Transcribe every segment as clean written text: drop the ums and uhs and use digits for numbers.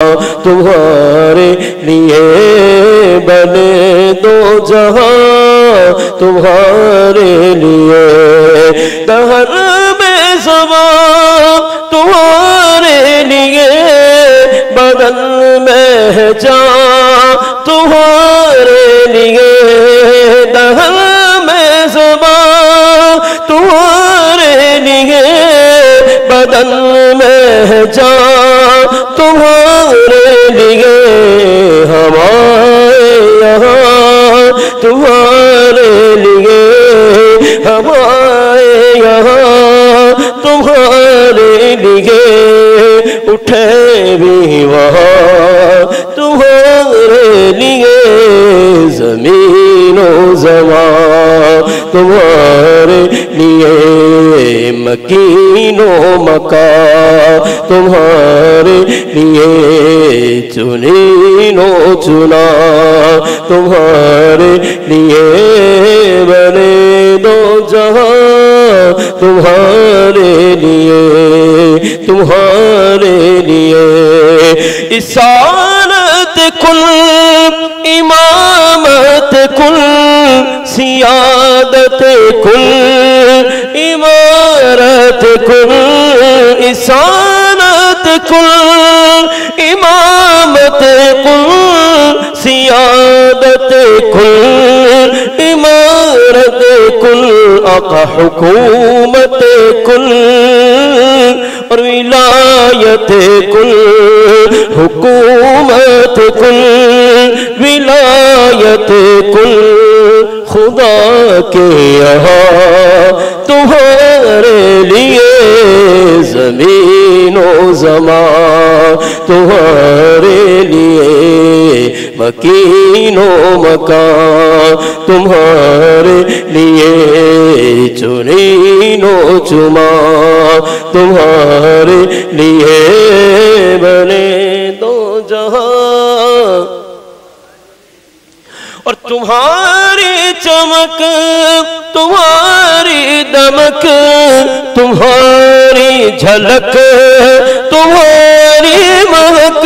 तुम्हारे लिए बने दो जहां तुम्हारे लिए दहर में ज़बां तुम्हारे लिए बदन में है जान तुम्हारे लिए दहर में ज़बां तुम्हारे लिए बदन में है जान तुम्हारे लिए हमारे यहाँ तुम्हारे लिए हमारे यहाँ तुम्हारे लिए उठे भी वहाँ तुम्हारे लिए ज़मीनो ज़मां तुम्हारे लिए मकीनो मकां तुम्हारे लिए चुनीनो चुना तुम्हारे लिए बने दो जहां तुम्हारे लिए इसारत कुल इमामत कुल सियादत कुल इमारत कुल इसारत कुल इमामत कुल सियादत कुल इमारत कुल आका हुकूमत कुल और विलायत कुल हुकूमत कुल विलायत कुल खुदा के यहाँ तुम्हारे लिए ज़मीनो ज़मां तुम्हारे लिए मकीनो मकां तुम्हारे लिए चुनीनो चुमा तुम्हारे लिए बने दो जहां और तुम्हारी चमक तुम्हारी दमक तुम्हारी झलक तुम्हारी महक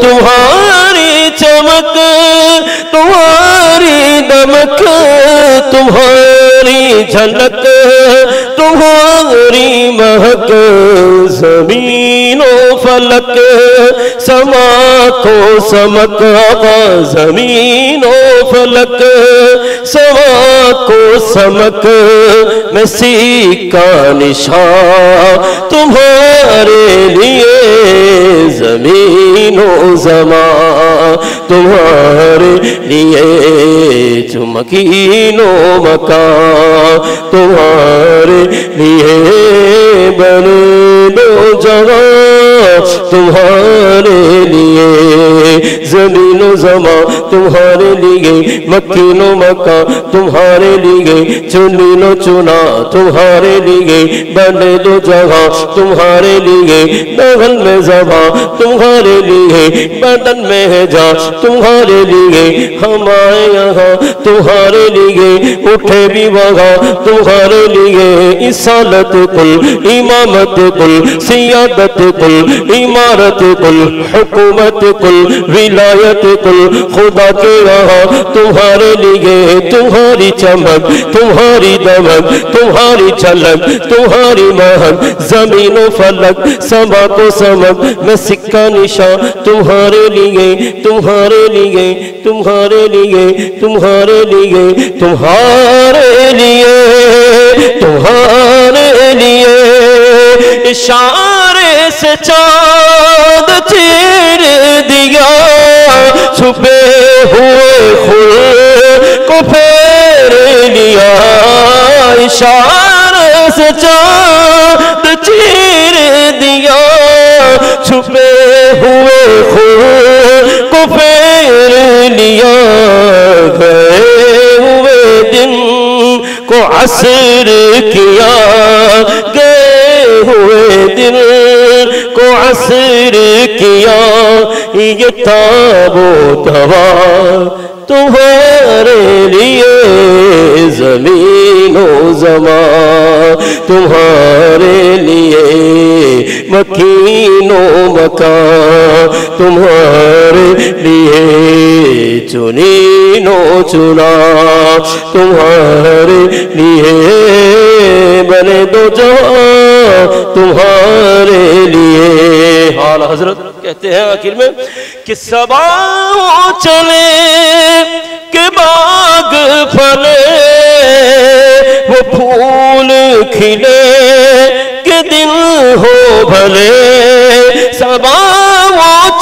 तुम्हारी चमक तुम्हारी दमक तुम्हारी झलक तुम्हारी महक ज़मीनो फलक समा को समक ज़मीनो फलक समा को समक मसी का निशान तुम्हारे लिए ज़मीनो ज़मां तुम्हारे लिए चमकीनो मकां तुम्हारे लिए बने दो जगह तुम्हारे लिए ज़मीनो ज़मां तुम्हारे लिए मकीनो मकां तुम्हारे लिए चुनीनो चुना तुम्हारे लिए बने दो जगह तुम्हारे लिए बगल में ज़बां तुम्हारे लिए बदन में है जा तुम्हारे लिए हमारे यहाँ तुम्हारे लिए उठे भी वहाँ तुम्हारे लिए इसालत कुल इमामत कुल सियादत कुल इमारत कुल हुकूमत कुल विलायत कुल खुदा के यहाँ तुम्हारे लिए तुम्हारी चमक तुम्हारी दमक तुम्हारी झलक तुम्हारी महक ज़मीनो फलक समा को समक में सिक्का निशान तुम्हारे लिए तुम्हारे लिए तुम्हारे लिए तुम्हारे लिए तुम्हारे लिए तुम्हारे लिए इशारे से चाँद चीर दिया छुपे हुए खुद को फेर लिया इशारे से चाँद चीर दिया छुपे हुए खुद को फेर लिया गए हुए दिन को असर किया गए हुए दिन को असर किया ये ताबो तवा تمہارے لیے زمین و زمان تمہارے لیے مکین و مکان تمہارے لیے چنین و چنا تمہارے لیے بنے دو جہاں تمہارے لیے. اعلیٰ حضرت کہتے ہیں آخر میں کہ صبا چلے کہ باغ پھلے وہ پھول کھلے کہ دل ہو بھلے. صبا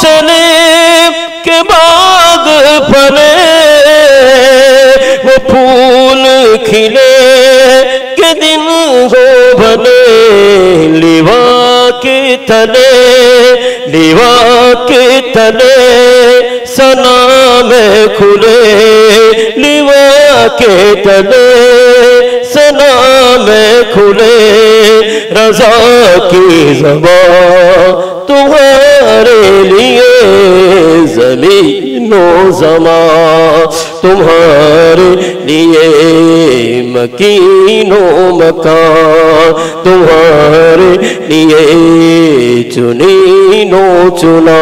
چلے کہ باغ پھلے وہ پھول کھلے کہ دل ہو بھلے. لیوا کے تلے لیوا کے تلے ثنا میں کھلے لیوا کے تلے ثنا میں کھلے. رضا کی زبان تمہارے لیے زمین و زمان تمہارے لیے مکین و مکان تمہارے لیے چنین و چنا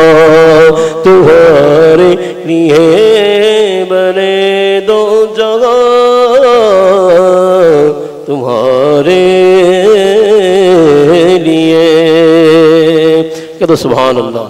تمہارے لیے بنے دو جگہ تمہارے لیے. کہ تو سبحان اللہ.